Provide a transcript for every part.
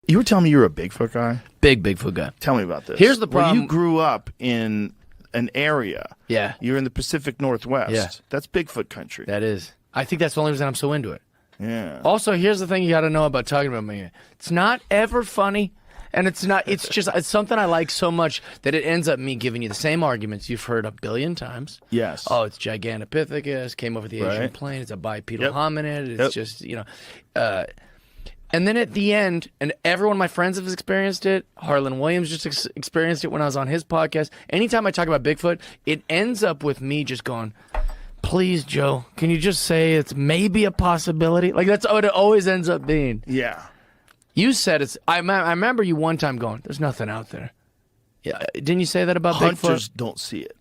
You were telling me you were a Bigfoot guy? Big Bigfoot guy. Tell me about this. Here's the problem. Where you grew up in an area. Yeah. You're in the Pacific Northwest. Yeah. That's Bigfoot country. That is. I think that's the only reason I'm so into it. Yeah. Also, here's the thing you got to know about talking about me. It's not ever funny, and it's something I like so much that it ends up me giving you the same arguments you've heard a billion times. Yes. Oh, it's Gigantopithecus, came over the Asian plain, it's a bipedal hominid, it's just, and then at the end, and every one of my friends have experienced it, Harlan Williams just experienced it when I was on his podcast. Anytime I talk about Bigfoot, it ends up with me just going, please, Joe, can you just say it's maybe a possibility? Like, that's what it always ends up being. Yeah. You said it's... I remember you one time going, there's nothing out there. Yeah, didn't you say that about Bigfoot? Hunters don't see it.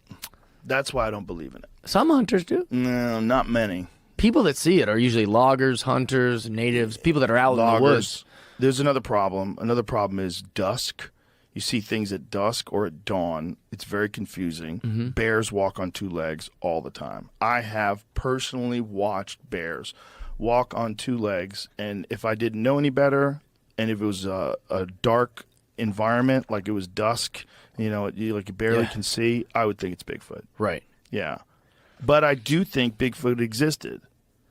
That's why I don't believe in it. Some hunters do. No, not many. People that see it are usually loggers, hunters, natives, people that are out in the woods. There's another problem. Another problem is dusk. You see things at dusk or at dawn. It's very confusing. Mm-hmm. Bears walk on two legs all the time. I have personally watched bears walk on two legs, and if I didn't know any better, and if it was a dark environment, like it was dusk, you barely can see, I would think it's Bigfoot. Right. Yeah. But I do think Bigfoot existed.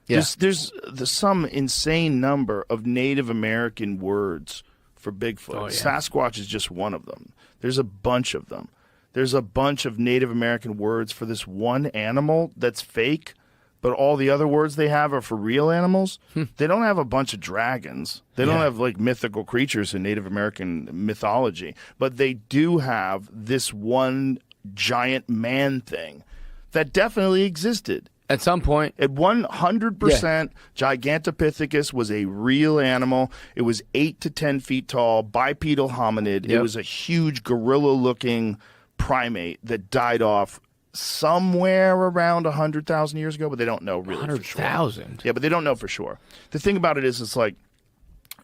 Yeah. There's some insane number of Native American words for Bigfoot. Oh, yeah. Sasquatch is just one of them. There's a bunch of them. There's a bunch of Native American words for this one animal that's fake, but all the other words they have are for real animals. They don't have a bunch of dragons. They don't have like mythical creatures in Native American mythology, but they do have this one giant man thing that definitely existed. At some point. At 100%, Gigantopithecus was a real animal. It was 8 to 10 feet tall, bipedal hominid. It was a huge gorilla-looking primate that died off somewhere around 100,000 years ago, but they don't know really for sure. 100,000? Yeah, but they don't know for sure. The thing about it is it's like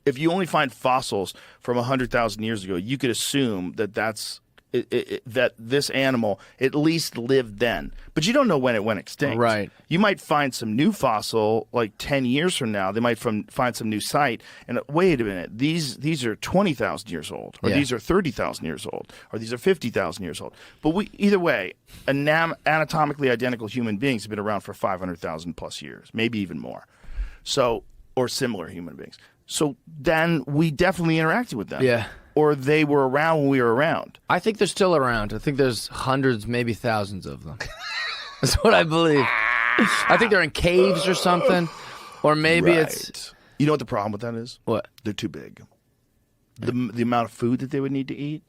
if you only find fossils from 100,000 years ago, you could assume that that this animal at least lived then. But you don't know when it went extinct. Right. You might find some new fossil like 10 years from now. They might find some new site. And wait a minute, these are 20,000 years old, or these are 30,000 years old, or these are 50,000 years old. But either way, anatomically identical human beings have been around for 500,000 plus years, maybe even more. So, or similar human beings. So then we definitely interacted with them. Yeah. Or they were around when we were around. I think they're still around. I think there's hundreds, maybe thousands of them. That's what I believe. I think they're in caves or something. Or maybe it's... You know what the problem with that is? What? They're too big. The amount of food that they would need to eat,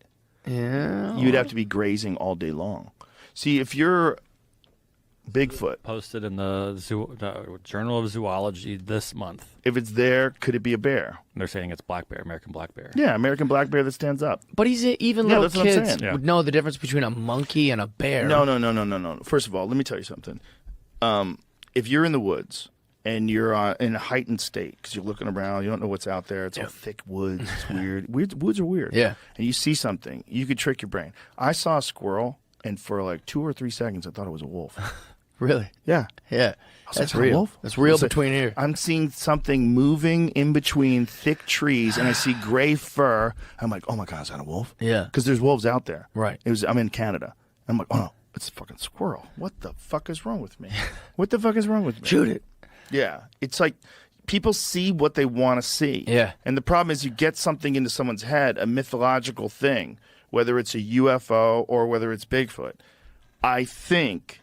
you'd have to be grazing all day long. See, if you're Bigfoot... Posted in the Journal of Zoology this month. If it's there, could it be a bear? They're saying it's black bear, American black bear. Yeah, American black bear that stands up. But even little that's what I'm kids saying. would know the difference between a monkey and a bear. No. First of all, let me tell you something. If you're in the woods and you're in a heightened state because you're looking around, you don't know what's out there. It's all thick woods. It's weird. Woods are weird. Yeah. And you see something, you could trick your brain. I saw a squirrel, and for like 2 or 3 seconds, I thought it was a wolf. Really? Yeah. Yeah. That's real. Wolf? That's real between here. I'm seeing something moving in between thick trees, and I see gray fur. I'm like, oh my God, is that a wolf? Yeah. Because there's wolves out there. Right. I'm in Canada. I'm like, oh no, it's a fucking squirrel. What the fuck is wrong with me? What the fuck is wrong with me? Shoot it. Yeah. It's like people see what they want to see. Yeah. And the problem is you get something into someone's head, a mythological thing, whether it's a UFO or whether it's Bigfoot. I think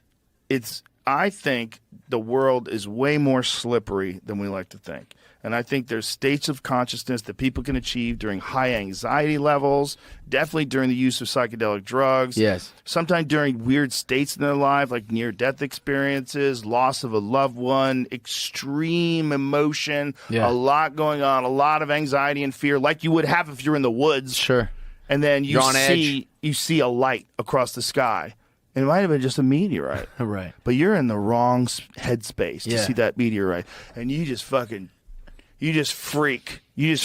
the world is way more slippery than we like to think. And I think there's states of consciousness that people can achieve during high anxiety levels, definitely during the use of psychedelic drugs. Yes. Sometimes during weird states in their life, like near-death experiences, loss of a loved one, extreme emotion, a lot going on, a lot of anxiety and fear, like you would have if you're in the woods. Sure. And then you see a light across the sky. It might have been just a meteorite. Right. But you're in the wrong headspace to see that meteorite. And you just freak. Yeah.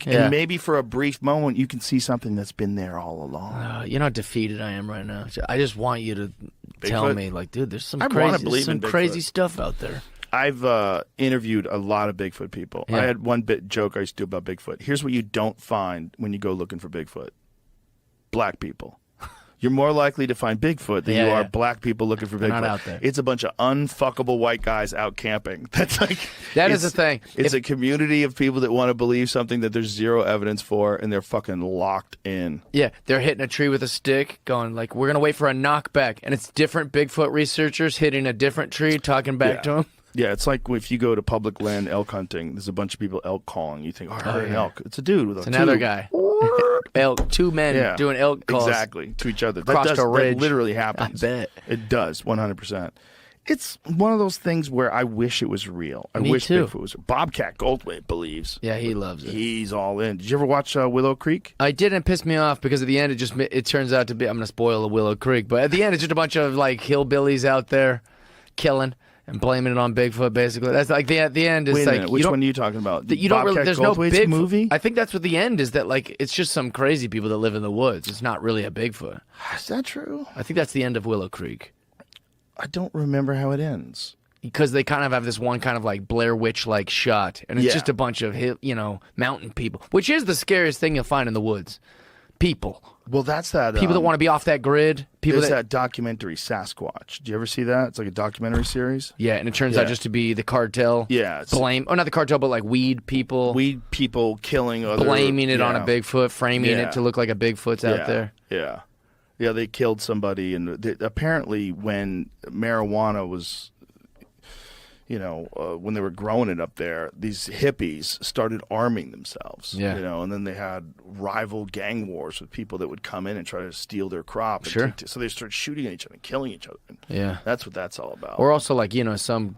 And maybe for a brief moment, you can see something that's been there all along. You know how defeated I am right now. I just want you to tell me, like, dude, there's some crazy stuff out there. I've interviewed a lot of Bigfoot people. Yeah. I had one joke I used to do about Bigfoot. Here's what you don't find when you go looking for Bigfoot. Black people. You're more likely to find Bigfoot than you are black people looking for Bigfoot. Not out there. It's a bunch of unfuckable white guys out camping. That's like that is the thing. It's a community of people that want to believe something that there's zero evidence for, and they're fucking locked in. Yeah, they're hitting a tree with a stick, going like, "We're gonna wait for a knockback," and it's different Bigfoot researchers hitting a different tree, talking back to them. Yeah, it's like if you go to public land elk hunting, there's a bunch of people elk calling. You think, I heard an elk. It's a dude with a another tube. guy. Elk, two men doing elk calls. Exactly, to each other. Across a ridge. That literally happens. I bet. It does, 100%. It's one of those things where I wish it was real. I wish too. Bigfoot was real. Bobcat Goldthwait believes. Yeah, he loves it. He's all in. Did you ever watch Willow Creek? I did, and it pissed me off because at the end it turns out to be, I'm going to spoil the Willow Creek, but at the end it's just a bunch of like hillbillies out there killing and blaming it on Bigfoot, basically. That's like at the end is Wait a like minute, which one are you talking about? You don't really, there's no Goldthwait's Bigfoot movie? I think that's what the end is, that like it's just some crazy people that live in the woods. It's not really a Bigfoot. Is that true? I think that's the end of Willow Creek. I don't remember how it ends. Because they kind of have this one kind of like Blair Witch like shot, and it's Yeah. just a bunch of mountain people, which is the scariest thing you'll find in the woods. People. Well, that's that. People that want to be off that grid. People There's that documentary Sasquatch. Did you ever see that? It's like a documentary series. Yeah, and it turns out just to be the cartel. Yeah, Not the cartel, but like weed people. Weed people killing other. Blaming it on a Bigfoot, framing it to look like a Bigfoot's out there. Yeah. Yeah, they killed somebody, and apparently when marijuana was, when they were growing it up there, these hippies started arming themselves. Yeah. And then they had rival gang wars with people that would come in and try to steal their crop. And Sure. so they started shooting at each other and killing each other. Yeah. That's what that's all about. Or also like, some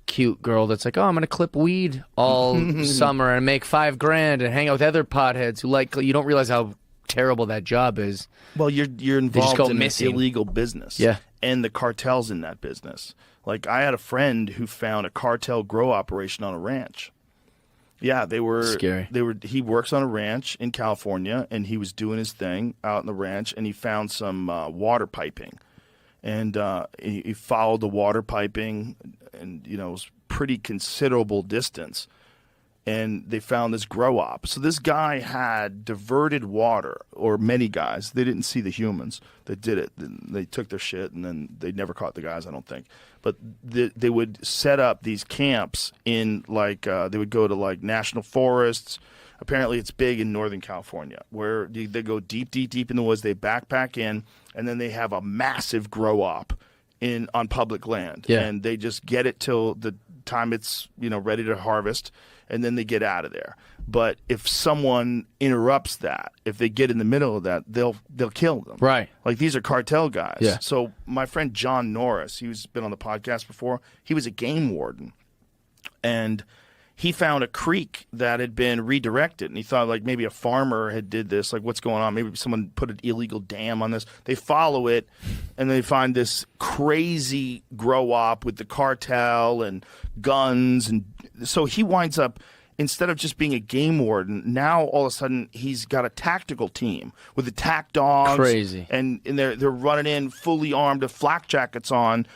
cute girl that's like, oh, I'm going to clip weed all summer and make $5,000 and hang out with other potheads who you don't realize how terrible that job is. Well, you're involved go in missing. an illegal business. Yeah. And the cartel's in that business. Like, I had a friend who found a cartel grow operation on a ranch. Yeah, they were scary. He works on a ranch in California, and he was doing his thing out in the ranch, and he found some water piping, and he followed the water piping, and it was pretty considerable distance, and they found this grow op. So this guy had diverted water, or many guys. They didn't see the humans that did it. They took their shit, and then they never caught the guys, I don't think. But they would set up these camps in, they would go to, national forests. Apparently it's big in Northern California, where they go deep, deep, deep in the woods. They backpack in, and then they have a massive grow op on public land. Yeah. And they just get it till the time it's, ready to harvest, and then they get out of there. But if someone interrupts that, if they get in the middle of that, they'll kill them. Right. Like, these are cartel guys. Yeah. So my friend John Norris, he's been on the podcast before. He was a game warden, and he found a creek that had been redirected, and he thought maybe a farmer had did this. Like, what's going on? Maybe someone put an illegal dam on this. They follow it, and they find this crazy grow op with the cartel and guns, and so he winds up, instead of just being a game warden, now all of a sudden he's got a tactical team with attack dogs. Crazy. And they're running in fully armed with flak jackets on,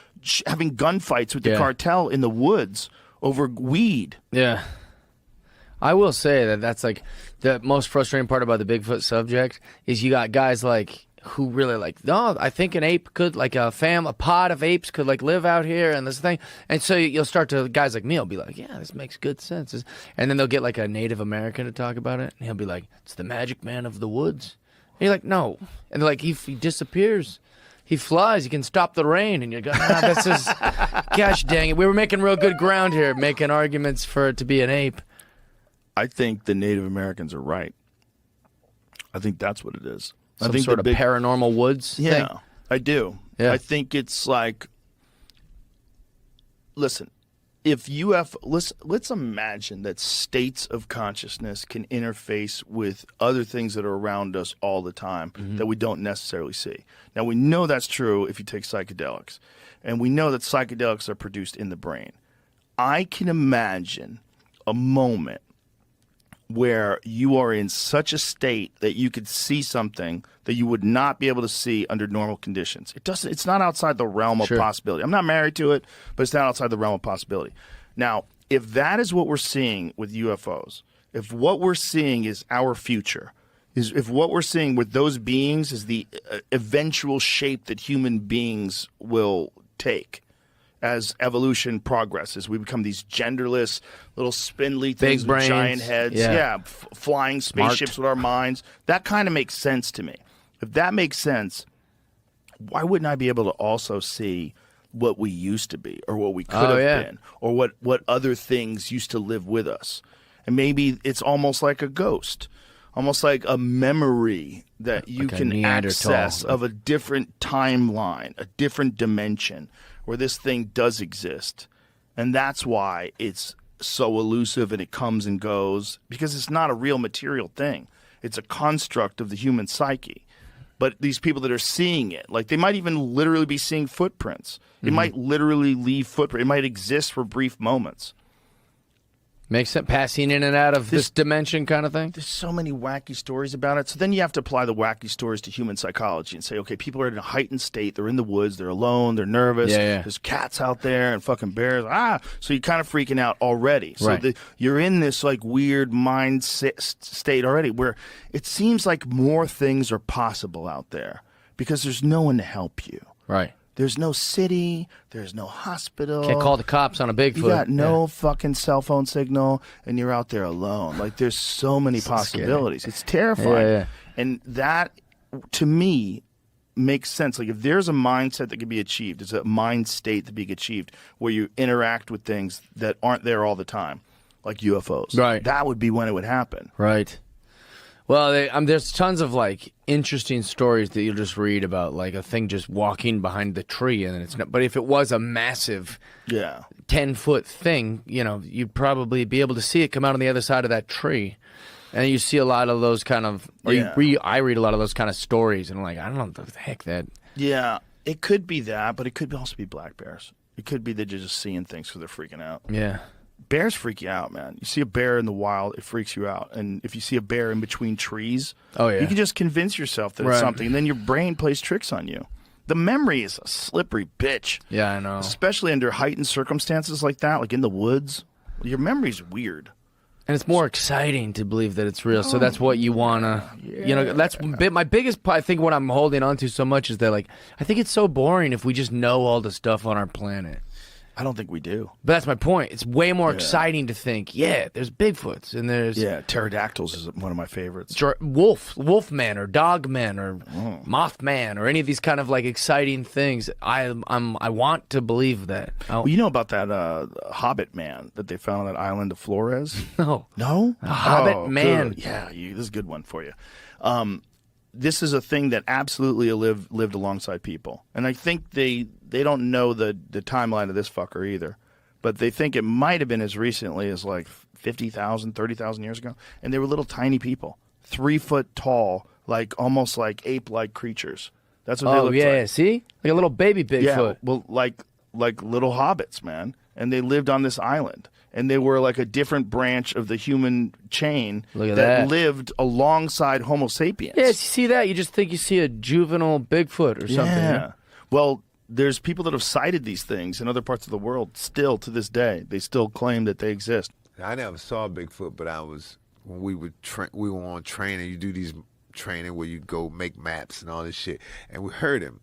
having gunfights with the cartel in the woods over weed. Yeah. I will say that's the most frustrating part about the Bigfoot subject is you got guys who really no, I think an ape could, a pod of apes could live out here and this thing. And so you'll start to, guys like me will be like, yeah, this makes good sense. And then they'll get a Native American to talk about it, and he'll be like, it's the magic man of the woods. And you're like, no. And they're like, he disappears. He flies. He can stop the rain. And you're going, this is, gosh dang it. We were making real good ground here, making arguments for it to be an ape. I think the Native Americans are right. I think that's what it is. Some I think sort of paranormal woods thing? I do. Yeah. I think it's listen, if let's imagine that states of consciousness can interface with other things that are around us all the time that we don't necessarily see. Now, we know that's true if you take psychedelics, and we know that psychedelics are produced in the brain. I can imagine a moment where you are in such a state that you could see something that you would not be able to see under normal conditions. It's not outside the realm of possibility. I'm not married to it, but it's not outside the realm of possibility. Now, if that is what we're seeing with UFOs, if what we're seeing is our future, if what we're seeing with those beings is the eventual shape that human beings will take as evolution progresses, we become these genderless little spindly things Big with brains. giant heads, flying spaceships with our minds. That kind of makes sense to me. If that makes sense, why wouldn't I be able to also see what we used to be, or what we could have been, or what other things used to live with us? And maybe it's almost like a ghost, almost like a memory that you can access of a different timeline, a different dimension where this thing does exist. And that's why it's so elusive and it comes and goes, because it's not a real material thing. It's a construct of the human psyche. But these people that are seeing it, like, they might even literally be seeing footprints. It might literally leave footprints. It might exist for brief moments. Makes sense. Passing in and out of this dimension kind of thing? There's so many wacky stories about it. So then you have to apply the wacky stories to human psychology and say, okay, people are in a heightened state. They're in the woods. They're alone. They're nervous. There's cats out there and fucking bears. So you're kind of freaking out already. So you're in this like weird mind state already where it seems like more things are possible out there because there's no one to help you. Right. There's no city. There's no hospital. Can't call the cops on a Bigfoot. You got no fucking cell phone signal, and you're out there alone. Like, there's so many possibilities. Scary. It's terrifying. And that, to me, makes sense. Like, if there's a mindset that can be achieved, it's a mind state that can be achieved where you interact with things that aren't there all the time, like UFOs. Right. That would be when it would happen. Right. Well, there's tons of like interesting stories that you'll just read about, like a thing just walking behind the tree, and it's not. But if it was a massive, 10-foot thing, you know, you'd probably be able to see it come out on the other side of that tree, and you see a lot of those kind of. Or I read a lot of those kind of stories, and I'm like, I don't know what the heck that. Yeah, it could be that, but it could also be black bears. It could be they're just seeing things because they're freaking out. Yeah. Bears freak you out, man. You see a bear in the wild, it freaks you out. And if you see a bear in between trees, you can just convince yourself that it's something, and then your brain plays tricks on you. The memory is a slippery bitch. Yeah, I know. Especially under heightened circumstances like that, like in the woods. Your memory's weird. And it's more exciting to believe that it's real. So that's what you want to, you know, that's my biggest, I think what I'm holding on to so much is that, like, I think it's so boring if we just know all the stuff on our planet. I don't think we do. But that's my point. It's way more exciting to think, there's Bigfoots and there's... Yeah, pterodactyls is one of my favorites. Wolfman or Dogman or Mothman or any of these kind of like exciting things. I want to believe that. Well, you know about that Hobbit man that they found on that island of Flores? No. No? A Hobbit man. Good. Yeah, this is a good one for you. This is a thing that absolutely lived alongside people. And I think they don't know the timeline of this fucker either. But they think it might have been as recently as like 50,000, 30,000 years ago. And they were little tiny people, 3 foot tall, like almost like ape-like creatures. That's what they looked like. Oh, yeah, see? Like a little baby Bigfoot. Yeah, well, like little hobbits, man. And they lived on this island. And they were like a different branch of the human chain that lived alongside Homo sapiens. Yeah, you see that? You just think you see a juvenile Bigfoot or something. Yeah. Well, there's people that have cited these things in other parts of the world still to this day. They still claim that they exist. I never saw Bigfoot, but when we were on training. You do these training where you go make maps and all this shit, and we heard him.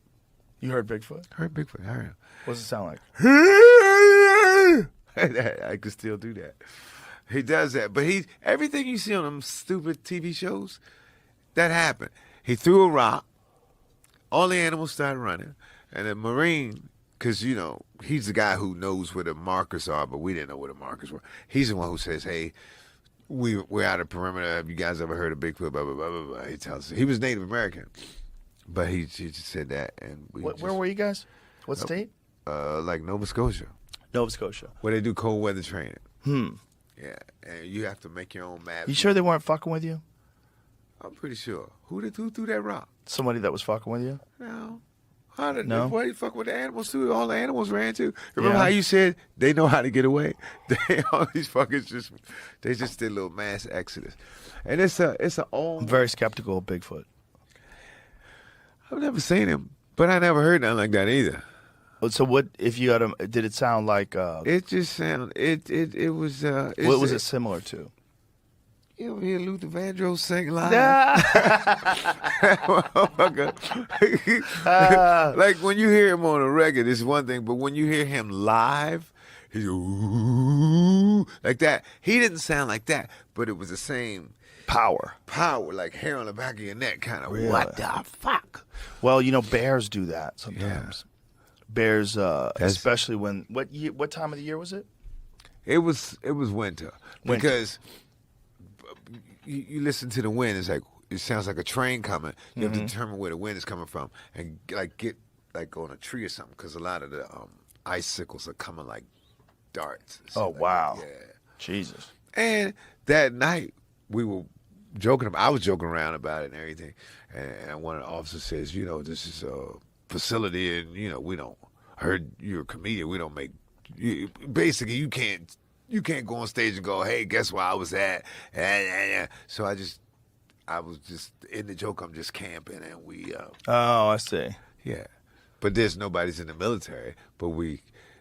You heard Bigfoot? Heard Bigfoot. I heard him. What does it sound like? I could still do that. He does that, but everything you see on them stupid TV shows, that happened. He threw a rock. All the animals started running, and the Marine, because you know he's the guy who knows where the markers are, but we didn't know where the markers were. He's the one who says, "Hey, we're out of perimeter. Have you guys ever heard of Bigfoot?" Blah blah blah blah blah. He tells us he was Native American, but he just said that, and where were you guys? What state? Like Nova Scotia. Nova Scotia. Where they do cold weather training. Yeah, and you have to make your own map. You sure they weren't fucking with you? I'm pretty sure. Who threw that rock? Somebody that was fucking with you? No. No? Why you fuck with the animals too? All the animals ran too. Remember how you said they know how to get away? All these fuckers just did a little mass exodus, and it's a old. I'm very skeptical of Bigfoot. I've never seen him, but I never heard nothing like that either. So what if you had a? Did it sound like? It just sounded. It was. What was it similar to? You ever hear Luther Vandross sing live? Like when you hear him on a record, it's one thing, but when you hear him live, he's ooh, like that. He didn't sound like that, but it was the same Power, like hair on the back of your neck, kind of. Really? What the fuck? Well, bears do that sometimes. Yeah. Bears, especially when what time of the year was it? It was winter. Because you listen to the wind. It's like it sounds like a train coming. You have to determine where the wind is coming from and get on a tree or something because a lot of the icicles are coming like darts. Oh wow! Yeah, Jesus. And that night we were joking. I was joking around about it and everything. And one of the officers says, this is a facility, and we don't. I heard you're a comedian. We don't make. Basically, you can't go on stage and go, hey, guess where I was at? So I was just in the joke. I'm just camping, and we. Oh, I see. Yeah, but there's nobody's in the military. But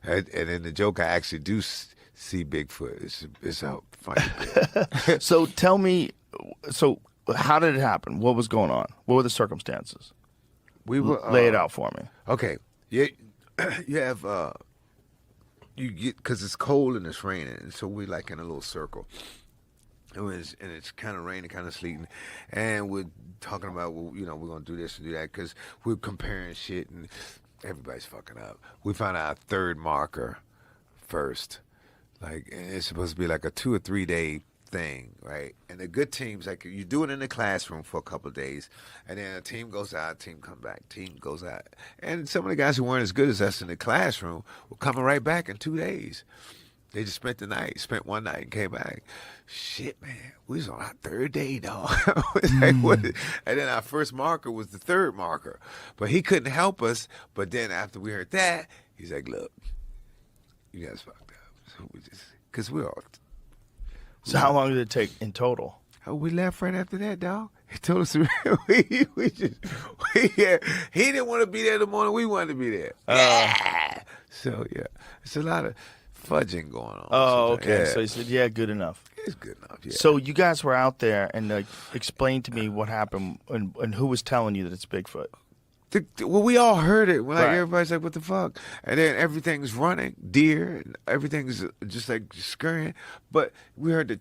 and in the joke, I actually do see Bigfoot. It's a funny bit. So tell me, how did it happen? What was going on? What were the circumstances? We were lay it out for me. Okay, you have. You get because it's cold and it's raining, and so we're like in a little circle. And it's kind of raining, kind of sleeting, and we're talking about we're gonna do this and do that because we're comparing shit and everybody's fucking up. We found our third marker first, and it's supposed to be like a 2 or 3 day thing, right? And the good teams, like you do it in the classroom for a couple of days, and then a team goes out, team come back, team goes out. And some of the guys who weren't as good as us in the classroom were coming right back in 2 days. They just spent one night and came back. Shit, man, we was on our third day, dog. What? And then our first marker was the third marker. But he couldn't help us. But then after we heard that, he's like, look, you guys fucked up. So because we're all... So how long did it take in total? Oh, we left right after that, dog. He told us he didn't want to be there in the morning. We wanted to be there. So yeah, it's a lot of fudging going on. Oh, okay. Yeah. So he said, "Yeah, good enough." It's good enough. Yeah. So you guys were out there and explain to me what happened and who was telling you that it's Bigfoot. Well, we all heard it. Like Right. everybody's like, "What the fuck?" And then everything's running, deer, and everything's just like scurrying. But we heard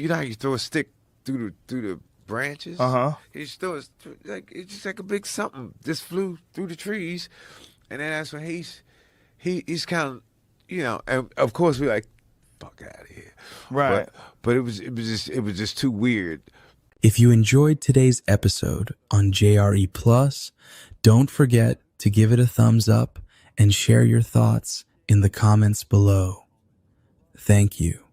how you throw a stick through the branches. It's just like a big something just flew through the trees, and then that's when he's kind of and of course we're like, "Fuck out of here!" Right. But it was just too weird. If you enjoyed today's episode on JRE Plus, don't forget to give it a thumbs up and share your thoughts in the comments below. Thank you.